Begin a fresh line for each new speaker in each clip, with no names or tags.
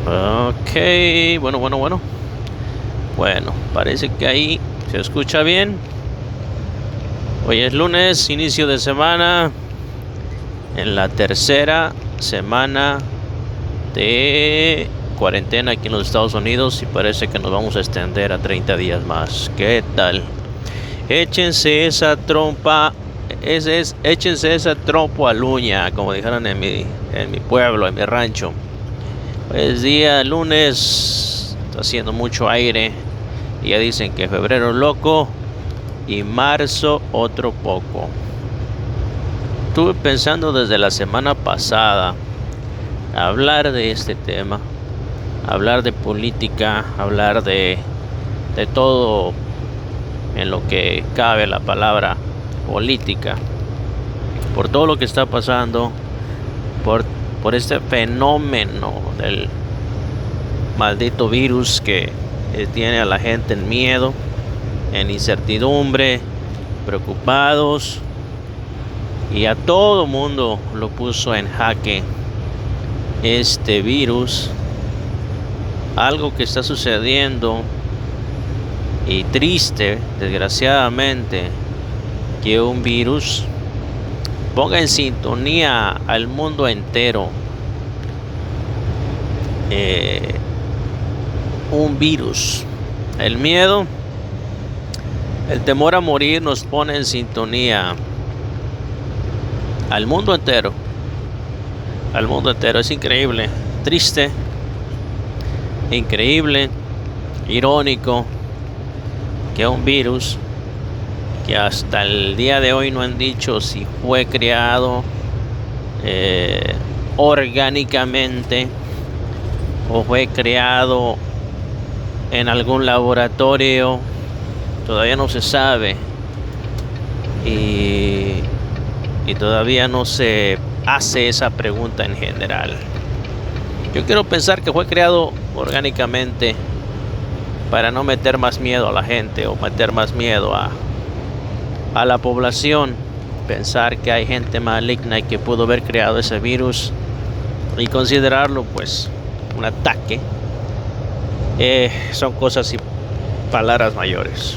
Ok, bueno. Bueno, parece que ahí se escucha bien. Hoy es lunes, inicio de semana, en la tercera semana de cuarentena aquí en los Estados Unidos y parece que nos vamos a extender a 30 días más. ¿Qué tal? Échense esa trompa, échense esa trompo a luña, como dijeron en mi pueblo, en mi rancho. Es día lunes, está haciendo mucho aire y ya dicen que febrero loco y marzo otro poco. Estuve pensando desde la semana pasada hablar de este tema, hablar de política, hablar de todo en lo que cabe la palabra política, por todo lo que está pasando, por este fenómeno del maldito virus que tiene a la gente en miedo, en incertidumbre, preocupados, y a todo mundo lo puso en jaque este virus. Algo que está sucediendo y triste, desgraciadamente, que un virus ponga en sintonía al mundo entero. Un virus, el miedo, el temor a morir nos pone en sintonía al mundo entero. Es increíble, triste, increíble, irónico que un virus que hasta el día de hoy no han dicho si fue creado orgánicamente o fue creado en algún laboratorio, todavía no se sabe, y todavía no se hace esa pregunta en general. Yo quiero pensar que fue creado orgánicamente para no meter más miedo a la gente o meter más miedo a la población. Pensar que hay gente maligna y que pudo haber creado ese virus y considerarlo pues un ataque, son cosas y palabras mayores.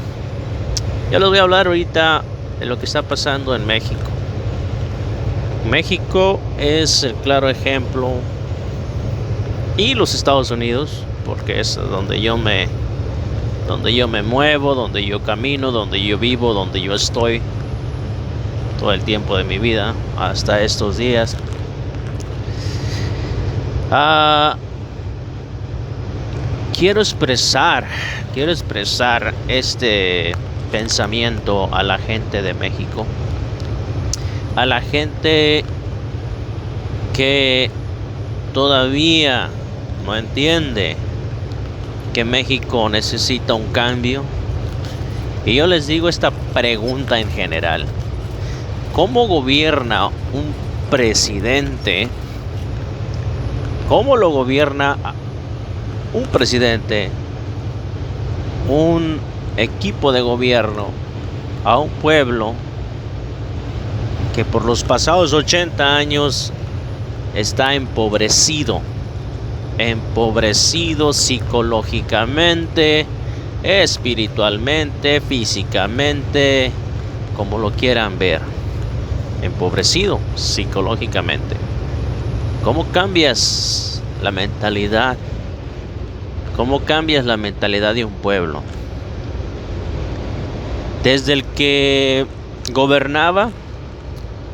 Yo les voy a hablar ahorita de lo que está pasando en México. México es el claro ejemplo, y los Estados Unidos, porque es donde yo me muevo, donde yo camino, donde yo vivo, donde yo estoy todo el tiempo de mi vida hasta estos días. Quiero expresar este pensamiento a la gente de México, a la gente que todavía no entiende que México necesita un cambio. Y yo les digo esta pregunta en general: ¿cómo gobierna un presidente? ¿Cómo lo gobierna un presidente, un equipo de gobierno, a un pueblo que por los pasados 80 años está empobrecido psicológicamente, espiritualmente, físicamente, como lo quieran ver, empobrecido psicológicamente? ¿Cómo cambias la mentalidad? ¿Cómo cambias la mentalidad de un pueblo? Desde el que gobernaba,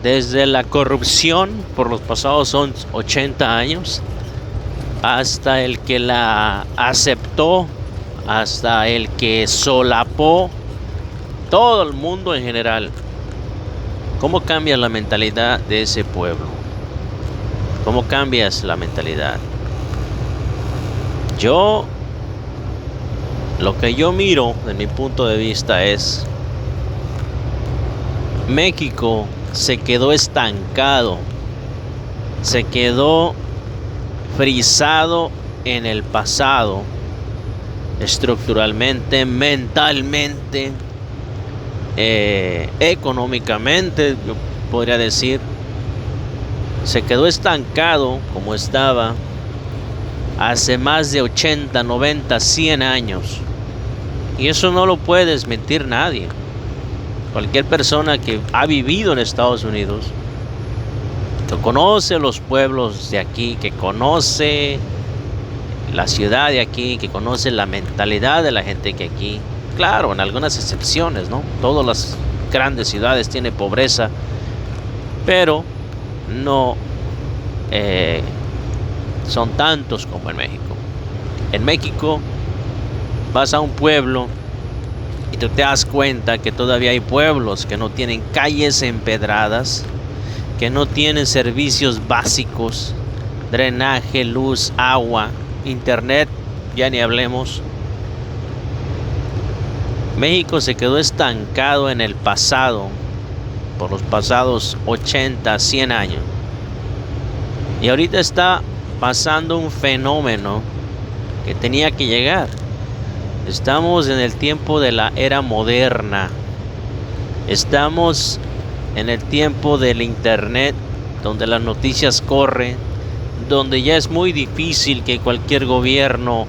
desde la corrupción por los pasados 80 años, hasta el que la aceptó, hasta el que solapó, todo el mundo en general. ¿Cómo cambias la mentalidad de ese pueblo? ¿Cómo cambias la mentalidad? Lo que yo miro, de mi punto de vista, es México se quedó estancado, se quedó frisado en el pasado, estructuralmente, mentalmente, económicamente, yo podría decir. Se quedó estancado como estaba hace más de 80, 90, 100 años. Y eso no lo puede desmentir nadie. Cualquier persona que ha vivido en Estados Unidos, que conoce los pueblos de aquí, que conoce la ciudad de aquí, que conoce la mentalidad de la gente que aquí, claro, en algunas excepciones, ¿no? Todas las grandes ciudades tienen pobreza, pero no son tantos como en México. En México vas a un pueblo y tú te das cuenta que todavía hay pueblos que no tienen calles empedradas, que no tienen servicios básicos, drenaje, luz, agua, internet, ya ni hablemos. México se quedó estancado en el pasado por los pasados 80, 100 años. Y ahorita está pasando un fenómeno que tenía que llegar. Estamos en el tiempo de la era moderna. Estamos en el tiempo del internet, donde las noticias corren, donde ya es muy difícil que cualquier gobierno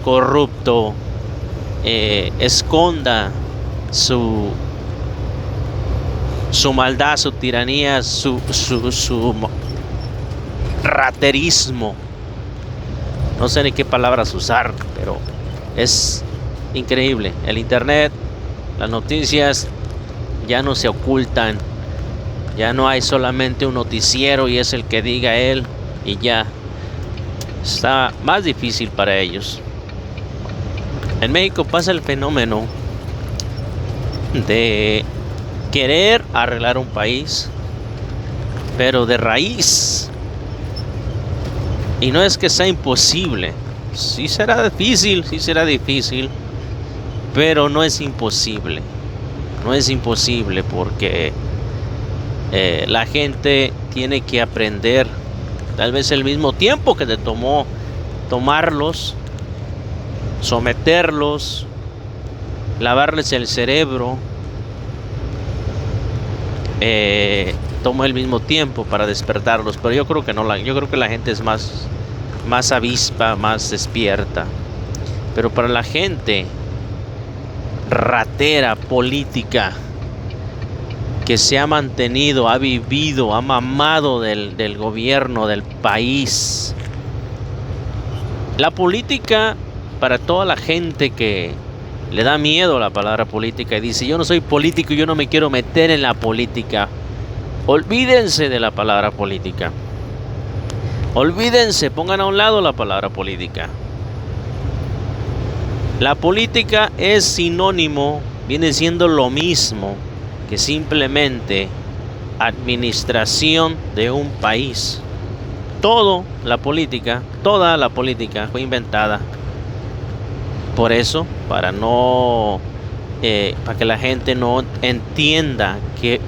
corrupto esconda su maldad, su tiranía, su raterismo. No sé ni qué palabras usar, pero es increíble. El internet, las noticias ya no se ocultan. Ya no hay solamente un noticiero y es el que diga él y ya. Está más difícil para ellos. En México pasa el fenómeno de querer arreglar un país, pero de raíz. Y no es que sea imposible. Sí será difícil, pero no es imposible. No es imposible porque la gente tiene que aprender, tal vez el mismo tiempo que te tomó tomarlos, someterlos, lavarles el cerebro, toma el mismo tiempo para despertarlos. Pero yo creo que no, yo creo que la gente es más avispa, más despierta. Pero para la gente ratera, política, que se ha mantenido, ha vivido, ha mamado del gobierno, del país. La política, para toda la gente que le da miedo la palabra política y dice, yo no soy político, yo no me quiero meter en la política. Olvídense de la palabra política. Olvídense, pongan a un lado la palabra política. La política es sinónimo, viene siendo lo mismo que simplemente administración de un país. Toda la política fue inventada por eso, para que la gente no entienda que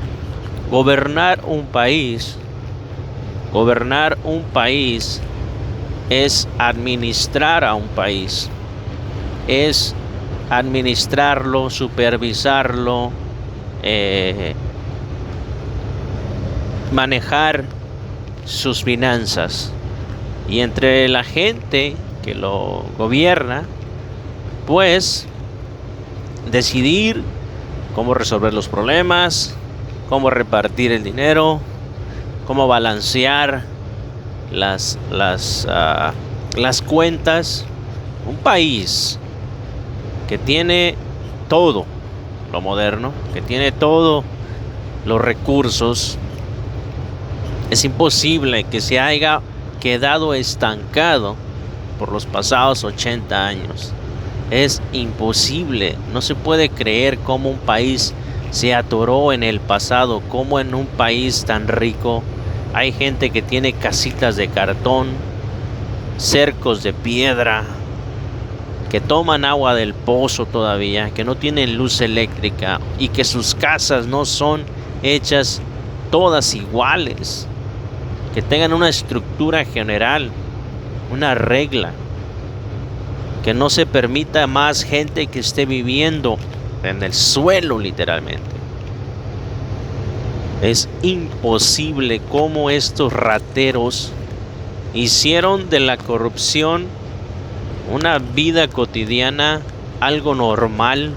gobernar un país es administrar a un país, es administrarlo, supervisarlo, manejar sus finanzas. Y entre la gente que lo gobierna, pues decidir cómo resolver los problemas, cómo repartir el dinero, cómo balancear las cuentas. Un país que tiene todo lo moderno, que tiene todos los recursos, es imposible que se haya quedado estancado por los pasados 80 años. Es imposible, no se puede creer cómo un país se atoró en el pasado, cómo en un país tan rico hay gente que tiene casitas de cartón, cercos de piedra, que toman agua del pozo todavía, que no tienen luz eléctrica y que sus casas no son hechas todas iguales, que tengan una estructura general, una regla, que no se permita más gente que esté viviendo en el suelo literalmente. Es imposible cómo estos rateros hicieron de la corrupción una vida cotidiana, algo normal,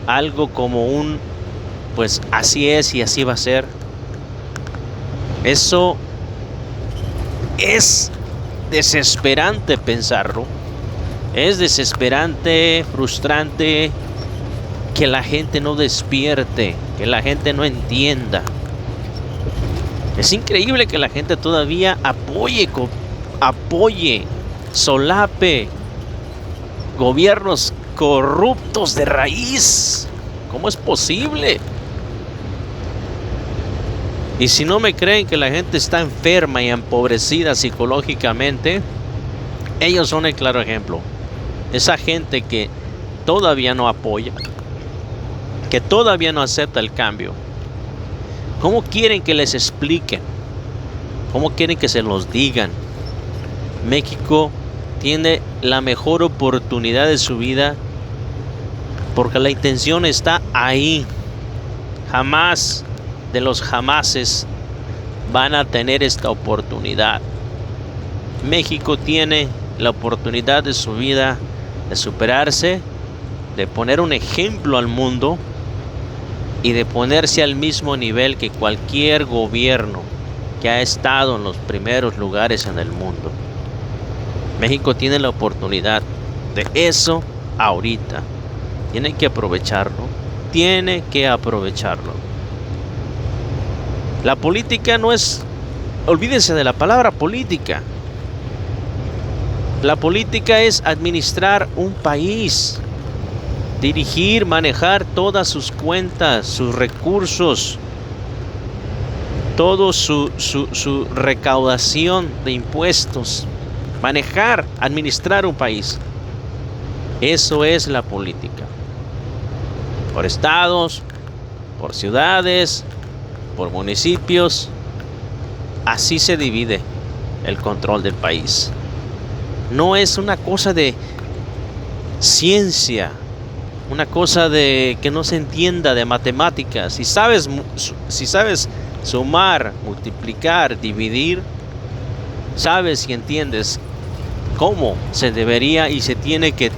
algo como pues así es y así va a ser. Eso es desesperante pensarlo. Es desesperante, frustrante que la gente no despierte, que la gente no entienda. Es increíble que la gente todavía apoye, solape gobiernos corruptos de raíz. ¿Cómo es posible? Y si no me creen que la gente está enferma y empobrecida psicológicamente, ellos son el claro ejemplo. Esa gente que todavía no apoya, que todavía no acepta el cambio. ¿Cómo quieren que les expliquen? ¿Cómo quieren que se los digan? México tiene la mejor oportunidad de su vida porque la intención está ahí. Jamás de los jamases van a tener esta oportunidad. México tiene la oportunidad de su vida de superarse, de poner un ejemplo al mundo y de ponerse al mismo nivel que cualquier gobierno que ha estado en los primeros lugares en el mundo. México tiene la oportunidad de eso ahorita. Tiene que aprovecharlo. Tiene que aprovecharlo. La política no es... Olvídense de la palabra política. La política es administrar un país. Dirigir, manejar todas sus cuentas, sus recursos. Todo su recaudación de impuestos. Manejar, administrar un país. Eso es la política. Por estados, por ciudades, por municipios. Así se divide el control del país. No es una cosa de ciencia, una cosa de que no se entienda de matemáticas. Si sabes sumar, multiplicar, dividir, sabes y entiendes cómo se debería y se tiene que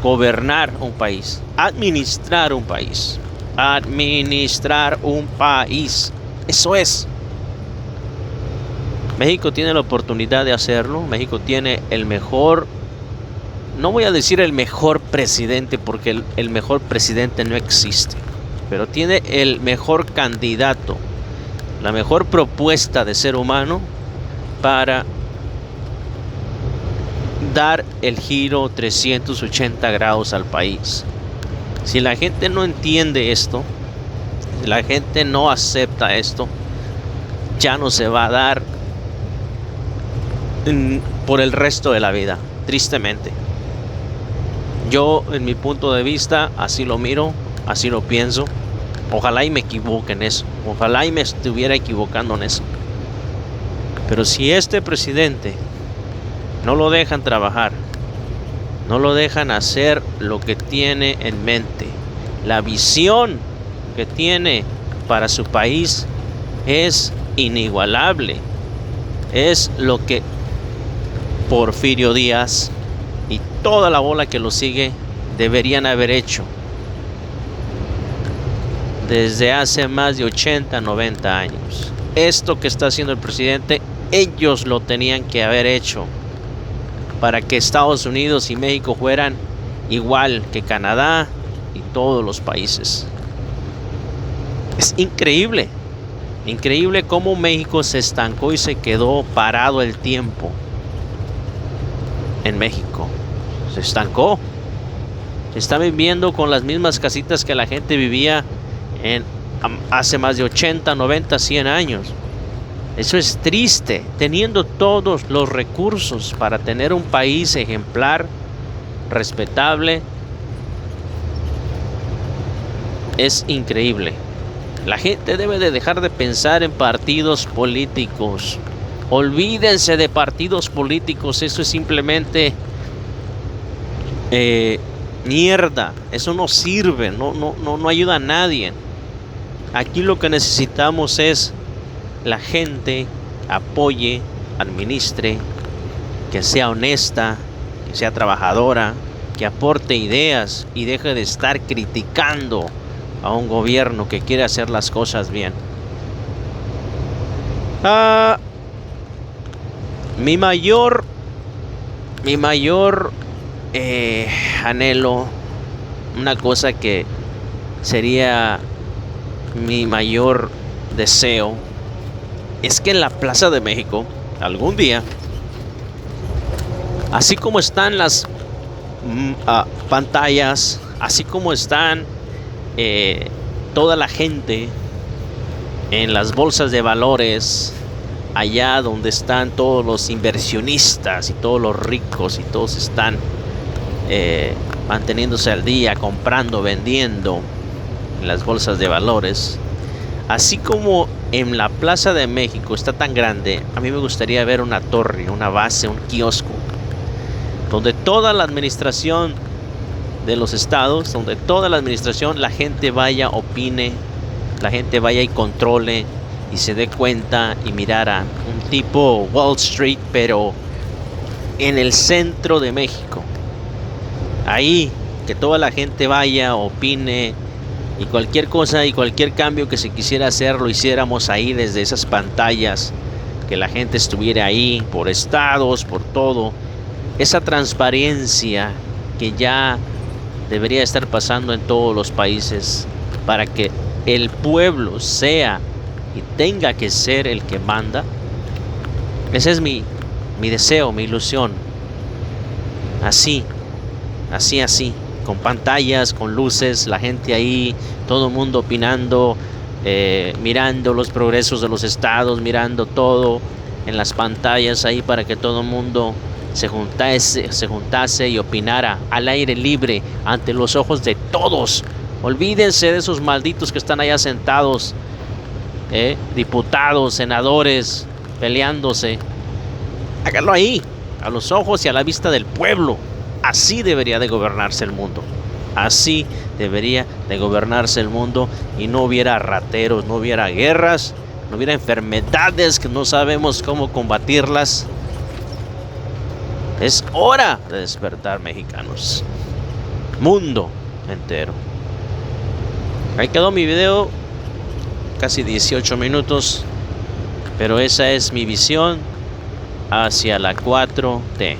gobernar un país, administrar un país. Administrar un país. Eso es. México tiene la oportunidad de hacerlo. México tiene el mejor, no voy a decir el mejor presidente porque el mejor presidente no existe, pero tiene el mejor candidato, la mejor propuesta de ser humano para dar el giro 380 grados al país. Si la gente no entiende esto, si la gente no acepta esto, ya no se va a dar por el resto de la vida, tristemente. Yo, en mi punto de vista, así lo miro, así lo pienso. Ojalá y me equivoque en eso, ojalá y me estuviera equivocando en eso. Pero si este presidente no lo dejan trabajar, no lo dejan hacer lo que tiene en mente, la visión que tiene para su país es inigualable. Es lo que Porfirio Díaz y toda la bola que lo sigue deberían haber hecho desde hace más de 80, 90 años. Esto que está haciendo el presidente, ellos lo tenían que haber hecho para que Estados Unidos y México fueran igual que Canadá y todos los países. Es increíble, increíble cómo México se estancó y se quedó parado el tiempo. En México se estancó. Se está viviendo con las mismas casitas que la gente vivía hace más de 80, 90, 100 años. Eso es triste, teniendo todos los recursos para tener un país ejemplar, respetable. Es increíble. La gente debe de dejar de pensar en partidos políticos. Olvídense de partidos políticos, eso es simplemente mierda. Eso no sirve, no ayuda a nadie. Aquí lo que necesitamos es la gente apoye, administre, que sea honesta, que sea trabajadora, que aporte ideas y deje de estar criticando a un gobierno que quiere hacer las cosas bien. Mi mayor anhelo, una cosa que sería mi mayor deseo, es que en la Plaza de México algún día, así como están las pantallas, así como están toda la gente en las bolsas de valores, allá donde están todos los inversionistas y todos los ricos y todos están manteniéndose al día, comprando, vendiendo en las bolsas de valores, así como en la Plaza de México está tan grande, a mí me gustaría ver una torre, una base, un kiosco, donde toda la administración de los estados, donde toda la administración, la gente vaya, opine, la gente vaya y controle y se dé cuenta y mirara un tipo Wall Street, pero en el centro de México. Ahí, que toda la gente vaya, opine y cualquier cosa y cualquier cambio que se quisiera hacer lo hiciéramos ahí desde esas pantallas, que la gente estuviera ahí por estados, por todo. Esa transparencia que ya debería estar pasando en todos los países para que el pueblo sea y tenga que ser el que manda. Ese es mi deseo, mi ilusión. Así, con pantallas, con luces, la gente ahí, todo el mundo opinando, mirando los progresos de los estados, mirando todo en las pantallas ahí para que todo el mundo se juntase y opinara al aire libre ante los ojos de todos. Olvídense de esos malditos que están allá sentados, diputados, senadores, peleándose. Háganlo ahí, a los ojos y a la vista del pueblo. Así debería de gobernarse el mundo. Así debería de gobernarse el mundo y no hubiera rateros, no hubiera guerras, no hubiera enfermedades que no sabemos cómo combatirlas. Es hora de despertar, mexicanos. Mundo entero. Ahí quedó mi video. Casi 18 minutos. Pero esa es mi visión hacia la 4T.